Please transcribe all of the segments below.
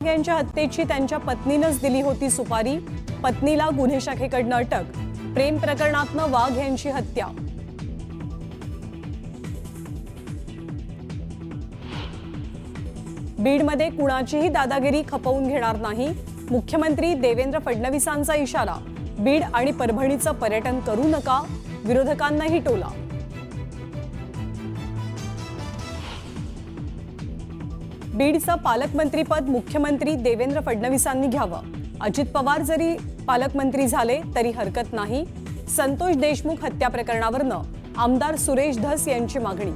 यांच्या हत्येची त्यांच्या पत्नीनंच दिली होती सुपारी। पत्नीला गुन्हे शाखेकडून अटक। प्रेम प्रकरणातनं वाघ यांची हत्या। बीडमध्ये कुणाचीही दादागिरी खपवून घेणार नाही। मुख्यमंत्री देवेंद्र फडणवीसांचा इशारा। बीड आणि परभणीचं पर्यटन करू नका, विरोधकांनाही टोला। बीडचं पालकमंत्रीपद मुख्यमंत्री देवेंद्र फडणवीसांनी घ्यावं। अजित पवार जरी पालकमंत्री झाले तरी हरकत नाही। संतोष देशमुख हत्या प्रकरणावरनं आमदार सुरेश धस यांची मागणी।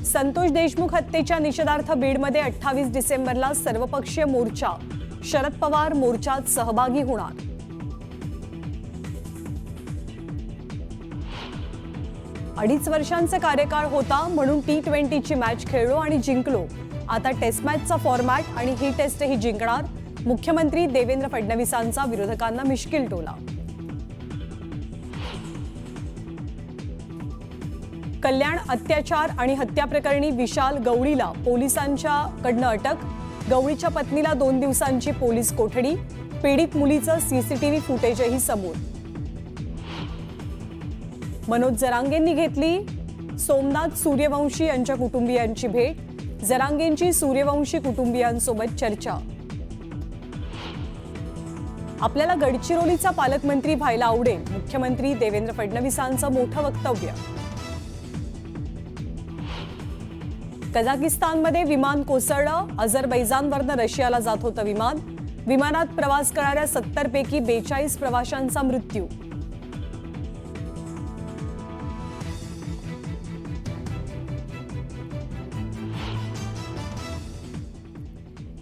संतोष देशमुख हत्येच्या निषेधार्थ बीडमध्ये 28 डिसेंबरला सर्वपक्षीय मोर्चा। शरद पवार मोर्चात सहभागी होणार। अडीच वर्षांचा कार्यकाळ होता म्हणून T20ची मॅच खेळलो आणि जिंकलो। आता टेस्ट मॅचचा फॉर्मॅट आणि ही टेस्टही जिंकणार। मुख्यमंत्री देवेंद्र फडणवीसांचा विरोधकांना मिश्किल टोला। कल्याण अत्याचार आणि हत्या प्रकरणी विशाल गवळीला पोलिसांच्याकडून अटक। गवळीच्या पत्नीला 2 दिवसांची पोलीस कोठडी। पीडित मुलीचं सीसीटीव्ही फुटेजही समोर। मनोज जरांगेंनी घेतली सोमनाथ सूर्यवंशी यांच्या कुटुंबियांची भेट। जरांगेंची सूर्यवंशी कुटुंबियांसोबत चर्चा। आपल्याला गडचिरोलीचा पालकमंत्री व्हायला आवडेल, मुख्यमंत्री देवेंद्र फडणवीसांचं मोठं वक्तव्य। कझाकिस्तानमध्ये विमान कोसळलं। अझरबैजानवरनं रशियाला जात होतं विमान। विमानात प्रवास करणाऱ्या 70 पैकी 42 प्रवाशांचा मृत्यू।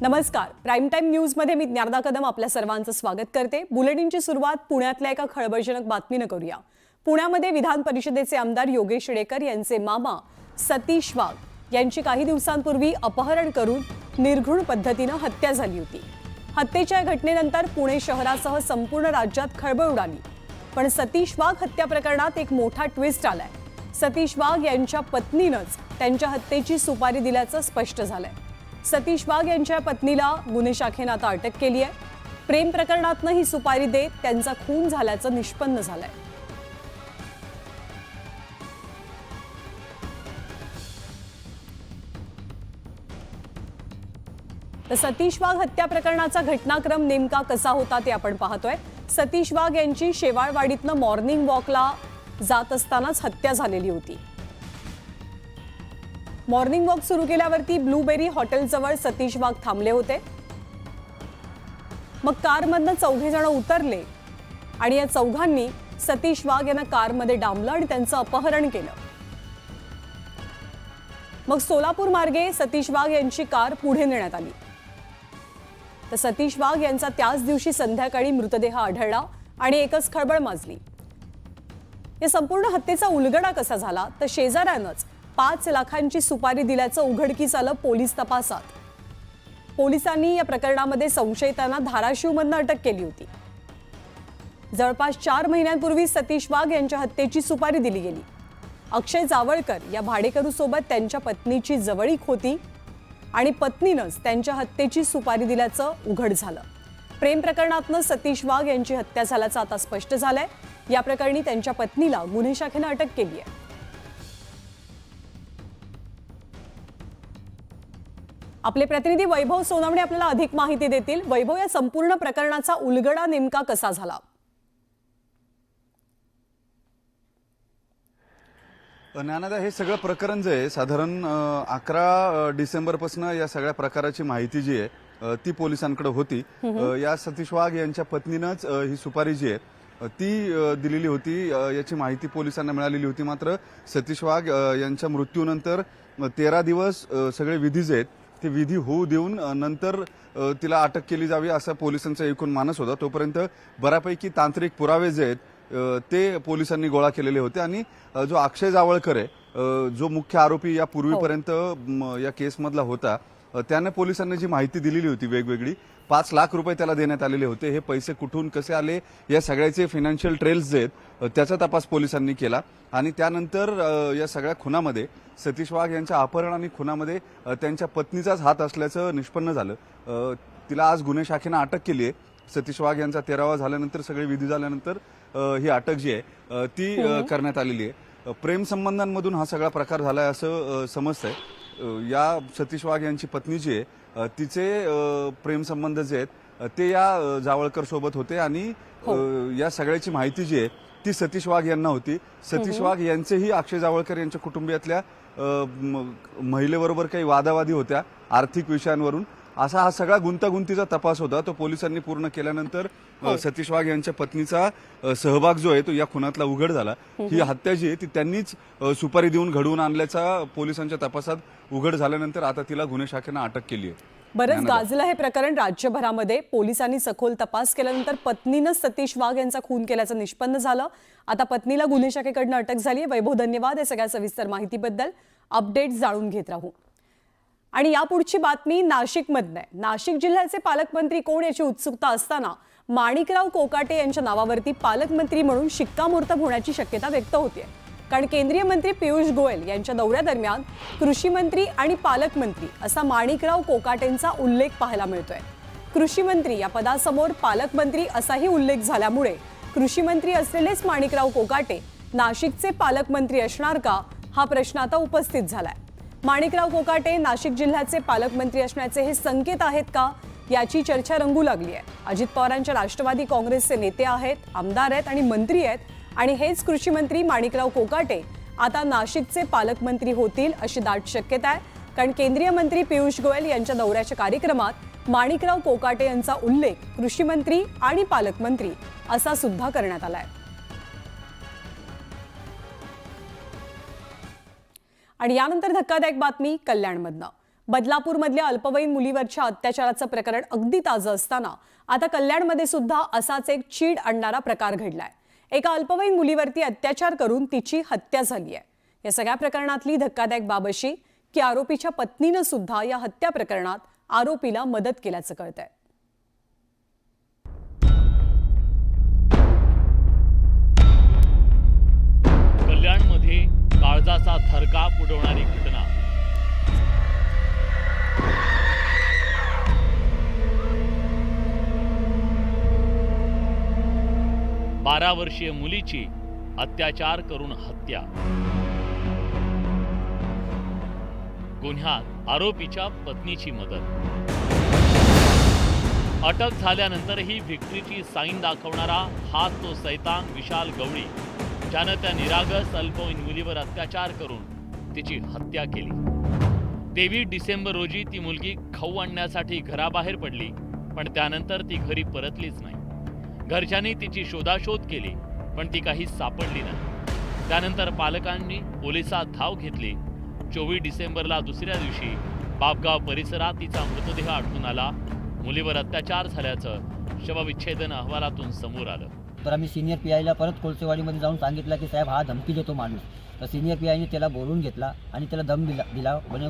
नमस्कार, प्राईम टाइम न्यूज मध्ये मी ज्ञानदा कदम आपल्या सर्वांचं स्वागत करते। बुलेटिनची सुरुवात पुण्यातल्या एका खळबळजनक बातमीने करूया। पुण्यामध्ये विधान परिषदेचे आमदार योगेश शेडेकर यांचे मामा सतीश वाघ यांची काही दिवसांपूर्वी अपहरण करून निर्घृण पद्धतीने हत्या झाली होती। हत्येच्या घटनेनंतर पुणे शहरासह संपूर्ण राज्यात खळबळ उडाली। पण सतीश वाघ हत्या प्रकरणात एक मोठा ट्विस्ट आलाय। सतीश वाघ यांच्या पत्नीनंच त्यांच्या हत्येची सुपारी दिल्याचं स्पष्ट झालंय। सतीश वाघ यांच्या पत्नीला गुन्हे शाखेनं आता अटक केली आहे। प्रेम प्रकरणातनं ही सुपारी देत त्यांचा खून झाल्याचं निष्पन्न झालंय। तर सतीश वाघ हत्या प्रकरणाचा घटनाक्रम नेमका कसा होता ते आपण पाहतोय। सतीश वाघ यांची शेवाळवाडीतनं मॉर्निंग वॉकला जात असतानाच हत्या झालेली होती। मॉर्निंग वॉक सुरू केल्यावरती ब्लूबेरी हॉटेलजवळ सतीश वाघ थांबले होते। मग कारमधनं 4 जण उतरले आणि या 4घांनी सतीश वाघ यांना कारमध्ये डांबलं आणि त्यांचं अपहरण केलं। मग सोलापूर मार्गे सतीश वाघ यांची कार पुढे नेण्यात आली। तर सतीश वाघ यांचा त्याच दिवशी संध्याकाळी मृतदेह आढळला आणि एकच खळबळ माजली। या संपूर्ण हत्येचा उलगडा कसा झाला तर शेजाऱ्यानंच 5 लाखांची सुपारी दिल्याचं उघडकीस आलं पोलीस तपासात। पोलिसांनी या प्रकरणामध्ये संशयितांना धाराशिवमधनं अटक केली होती। जवळपास 4 महिन्यांपूर्वी सतीश वाघ यांच्या हत्येची सुपारी दिली गेली। अक्षय जावळकर या भाडेकरूसोबत त्यांच्या पत्नीची जवळीक होती आणि पत्नीनंच त्यांच्या हत्येची सुपारी दिल्याचं उघड झालं। प्रेम प्रकरणातनं सतीश वाघ यांची हत्या झाल्याचं आता स्पष्ट झालंय। या प्रकरणी त्यांच्या पत्नीला गुन्हे शाखेनं अटक केली आहे। आपले प्रतिनिधी वैभव सोनवणे आपल्याला अधिक माहिती देतील। वैभव, या संपूर्ण प्रकरणाचा उलगडा नेमका कसा झाला? ज्ञानदा, हे सगळं प्रकरण जे आहे साधारण 11 डिसेंबरपासून या सगळ्या प्रकाराची माहिती जी आहे ती पोलिसांकडे होती। या सतीश वाघ यांच्या पत्नीनंच ही सुपारी जी आहे ती दिलेली होती याची माहिती पोलिसांना मिळालेली होती। मात्र सतीश वाघ यांच्या मृत्यूनंतर 13 दिवस सगळे विधी जे आहेत ते विधी होऊ देऊन नंतर तिला अटक केली जावी असा पोलिसांचा एकूण मानस होता। तोपर्यंत बऱ्यापैकी तांत्रिक पुरावे जे आहेत ते पोलिसांनी गोळा केलेले होते आणि जो अक्षय जावळकर आहे जो मुख्य आरोपी या पूर्वीपर्यंत या केसमधला होता त्याने पोलिसांना जी माहिती दिलेली होती वेगवेगळी, 5 लाख रुपये त्याला देण्यात आलेले होते. हे पैसे कुठून कसे आले या सगळ्याचे फायनान्शियल ट्रेल्स जे आहेत त्याचा तपास पोलिसांनी केला आणि त्यानंतर या सगळ्या खुनामध्ये सतीश वाघ यांच्या अपहरण आणि खुनामध्ये त्यांच्या पत्नीचाच हात असल्याचं निष्पन्न झालं. तिला आज गुन्हे शाखेनं अटक केली आहे. सतीश वाघ यांचा 13वा झाल्यानंतर सगळे विधी झाल्यानंतर ही अटक जी आहे ती करण्यात आलेली आहे. प्रेम संबंधांमधून हा सगळा प्रकार झालाय असं समजतंय. या सतीश वाघ यांची पत्नी जी आहे तिचे प्रेमसंबंध जे आहेत ते या जावळकर सोबत होते आणि या सगळ्याची माहिती जी आहे ती सतीश वाघ यांना होती. सतीश वाघ यांचेही अक्षय जावळकर यांच्या कुटुंबियातल्या महिलेबरोबर काही वादावादी होत्या आर्थिक विषयांवरून. असा हा सगळा गुंतागुंतीचा तपास होता. तो पोलिसांनी पूर्ण केल्यानंतर सतीश वाघ यांच्या पत्नीचा सहभाग जो आहे तो या खुनातला उघड झाला. ही हत्या जी आहे ती त्यांनीच सुपारी देऊन घडवून आणल्याचा पोलिसांच्या तपासात उघड झाल्यानंतर आता तिला गुन्हे शाखेनं अटक केली आहे. बरंच गाजलं हे प्रकरण राज्यभरामध्ये. पोलिसांनी सखोल तपास केल्यानंतर पत्नीनं सतीश वाघ यांचा खून केल्याचं निष्पन्न झालं. आता पत्नीला गुन्हे शाखेकडनं अटक झाली आहे. वैभव, धन्यवाद या सगळ्या सविस्तर माहितीबद्दल. अपडेट जाणून घेत राहू. आणि यापुढची बातमी नाशिकमधनं आहे. नाशिक जिल्ह्याचे पालकमंत्री कोण याची उत्सुकता असताना माणिकराव कोकाटे यांच्या नावावरती पालकमंत्री म्हणून शिक्कामोर्तब होण्याची शक्यता व्यक्त होते. कारण केंद्रीय मंत्री पियुष गोयल यांच्या दौऱ्यादरम्यान कृषी मंत्री आणि पालकमंत्री असा माणिकराव कोकाटेंचा उल्लेख पाहायला मिळतोय. कृषी मंत्री या पदासमोर पालकमंत्री असाही उल्लेख झाल्यामुळे कृषी मंत्री असलेलेच माणिकराव कोकाटे नाशिकचे पालकमंत्री असणार का हा प्रश्न आता उपस्थित झालाय. माणिकराव कोकाटे नाशिक जिल्ह्याचे पालकमंत्री असण्याचे हे संकेत आहेत का याची चर्चा रंगू लागली आहे. अजित पवारांच्या राष्ट्रवादी काँग्रेसचे नेते आहेत, आमदार आहेत आणि मंत्री आहेत आणि हेच कृषी मंत्री माणिकराव कोकाटे आता नाशिकचे पालकमंत्री होतील अशी दाट शक्यता आहे. कारण केंद्रीय मंत्री पियुष गोयल यांच्या दौऱ्याच्या कार्यक्रमात माणिकराव कोकाटे यांचा उल्लेख कृषी मंत्री आणि पालकमंत्री असा सुद्धा करण्यात आलाय. आणि यानंतर धक्कादायक बातमी कल्याणमधनं. बदलापूरमधल्या अल्पवयीन मुलीवरच्या अत्याचाराचं प्रकरण अगदी ताजं असताना आता कल्याणमध्ये सुद्धा असाच एक चीड आणणारा प्रकार घडलाय. एका अल्पवयीन मुलीवरती अत्याचार करून तिची हत्या झाली आहे. या सगळ्या प्रकरणातली धक्कादायक बाब अशी की आरोपीच्या पत्नीनं सुद्धा या हत्या प्रकरणात आरोपीला मदत केल्याचं कळतंय. कल्याणमध्ये काळजाचा थरकाप उडवणारी घटना. बारा वर्षीय मुलीची अत्याचार करून हत्या. गुन्ह्यात आरोपीच्या पत्नीची मदत. अटक झाल्यानंतरही व्हिक्टरीची साईन दाखवणारा हाच तो सैतान विशाल गवळी ज्यानं त्या निरागस अल्पवयीन मुलीवर अत्याचार करून तिची हत्या केली. 23 डिसेंबर रोजी ती मुलगी खाऊ आणण्यासाठी घराबाहेर पडली, पण त्यानंतर ती घरी परतलीच नाही. घरच्यांनी तिची शोधाशोध केली, पण ती काही सापडली नाही. त्यानंतर पालकांनी पोलिसात धाव घेतली. 24 डिसेंबरला दुसऱ्या दिवशी बापगाव परिसरात तिचा मृतदेह आढळून आला. मुलीवर अत्याचार झाल्याचं शवविच्छेदन अहवालातून समोर आलं. तर आम्ही सिनियर पीआयला परत कोळसेवाडीमध्ये जाऊन सांगितलं की साहेब हा धमकी देतो माणूस. तर सिनियर पीआयने त्याला बोलून घेतला आणि त्याला दम दिला म्हणजे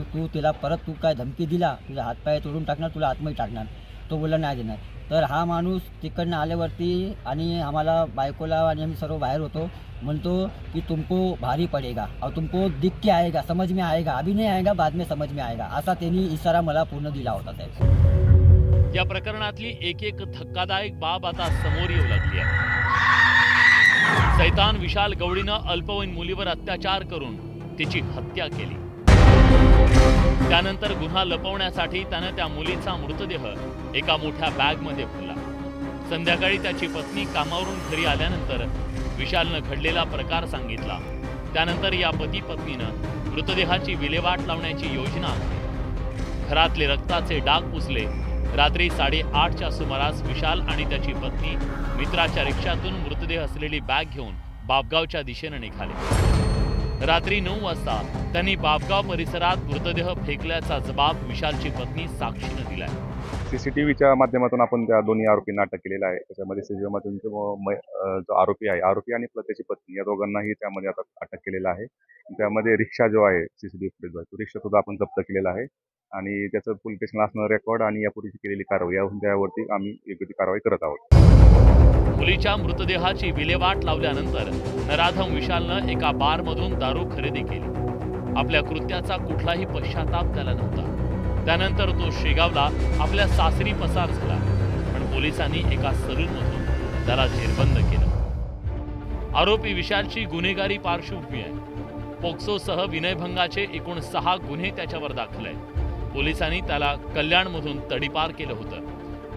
तू काय धमकी दिला, तुझा हातपाय तोडून टाकणार, तुला आतमध्ये टाकणार. तो बोलला नाही देणार. तर हा माणूस तिकडनं आल्यावरती आणि आम्हाला बायकोला आणि आम्ही सर्व बाहेर होतो, म्हणतो की तुमको भारी पडेगा और तुमको दिख के आएगा, समझ में आएगा, अभी नहीं आएगा बाद में समझ में आएगा, असा त्यांनी इशारा मला पूर्ण दिला होता साहेब. या प्रकरणातली एक एक धक्कादायक बाब आता समोर येऊ लागली आहे. सैतान विशाल गवळीनं अल्पवयीन मुलीवर अत्याचार करून तिची हत्या केली. त्यानंतर गुन्हा लपवण्यासाठी त्यानं त्या मुलीचा मृतदेह एका मोठ्या बॅगमध्ये भरला. संध्याकाळी त्याची पत्नी कामावरून घरी आल्यानंतर विशालनं घडलेला प्रकार सांगितला. त्यानंतर या पती पत्नीनं मृतदेहाची विल्हेवाट लावण्याची योजना आखली. घरातले रक्ताचे डाग पुसले. रात्री 8:30च्या सुमारास विशाल आणि त्याची पत्नी मित्राच्या रिक्षातून मृतदेह असलेली बॅग घेऊन बापगावच्या दिशेने निघाले. रात्री 9 वाजता त्यांनी बापगाव परिसरात मृतदेह फेकल्याचा जबाब विशालची पत्नी साक्षीनं दिलाय. सीसीटीव्हीच्या माध्यमातून आपण त्या दोन्ही आरोपींना अटक केलेला आहे. त्याच्यामध्ये सीसीटीव्हीमधून जो आरोपी आणि त्याची पत्नी या दोघांनाही त्यामध्ये आता अटक केलेला आहे. त्यामध्ये रिक्षा जो आहे सीसीटीव्ही फुटेज तो रिक्षा सुद्धा आपण जप्त केलेला आहे. आणि त्याचं पोलीस स्टेशनला असणारं रेकॉर्ड आणि यापूर्वीची केलेली कारवाई यावरती आम्ही योग्य ती कारवाई करत आहोत. मुलीच्या मृतदेहाची विल्हेवाट लावल्यानंतर नराधम विशालनं एका बारमधून दारू खरेदी केली. आपल्या कृत्याचा कुठलाही पश्चाताप त्याला नव्हता. त्यानंतर तो शेगावला आपल्या सासरी पसार झाला, पण पोलिसांनी एका सलूनमधून त्याला जेरबंद केलं. आरोपी विशालची गुन्हेगारी पार्श्वभूमी आहे. पोक्सोसह विनयभंगाचे एकूण 6 गुन्हे त्याच्यावर दाखल आहेत. पोलिसांनी त्याला कल्याणमधून तडीपार केलं होतं.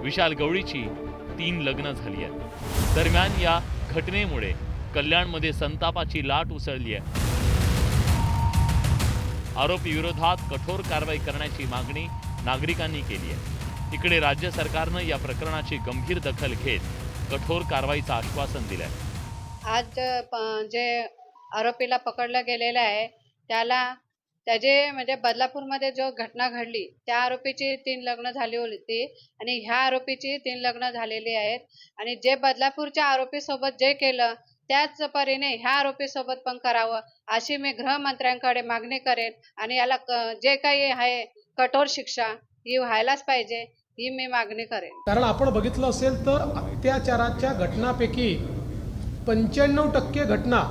विशाल गवळीची 3 लग्न झाली आहेत. दरम्यान या घटनेमुळे कल्याणमध्ये संतापाची लाट उसळली आहे. आरोपी विरोधात कठोर कारवाई करण्याची मागणी नागरिकांनी केली आहे. इकडे राज्य सरकारनं या प्रकरणाची गंभीर दखल घेत कठोर कारवाईचं आश्वासन दिलंय. आज जे आरोपीला पकडलं गेलेलं आहे त्याचे म्हणजे बदलापूरमध्ये जो घटना घडली त्या आरोपीची 3 लग्न झाली होती आणि ह्या आरोपीची 3 लग्न झालेली आहेत. आणि जे बदलापूरच्या आरोपीसोबत जे केलं त्याच परीने ह्या आरोपीसोबत पण करावं अशी मी गृहमंत्र्यांकडे मागणी करेन. आणि याला जे काही आहे कठोर शिक्षा ही व्हायलाच पाहिजे ही मी मागणी करेन. कारण आपण बघितलं असेल तर अत्याचाराच्या घटनापैकी 95% घटना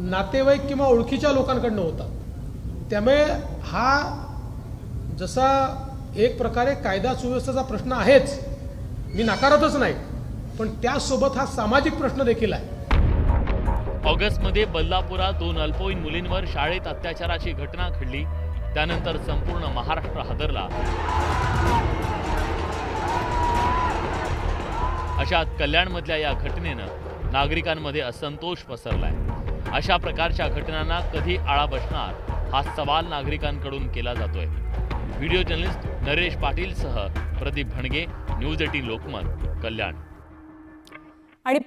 नातेवाईक किंवा ओळखीच्या लोकांकडनं होतात. त्यामुळे हा जसा एक प्रकारे कायदा सुव्यवस्थेचा प्रश्न आहेच, मी नाकारतच नाही, पण त्यासोबत हा सामाजिक प्रश्न देखील आहे. ऑगस्टमध्ये बदलापुरात 2 अल्पवयीन मुलींवर शाळेत अत्याचाराची घटना घडली. त्यानंतर संपूर्ण महाराष्ट्र हादरला. अशात कल्याणमधल्या या घटनेनं नागरिकांमध्ये असंतोष पसरलाय. अशा प्रकारच्या घटनांना कधी आळा बसणार हा सवाल नागरिकांकडून केला जातोय. व्हिडिओ जर्नलिस्ट नरेश पाटीलसह प्रदीप भणगे, न्यूज 18 लोकमत, कल्याण. आणि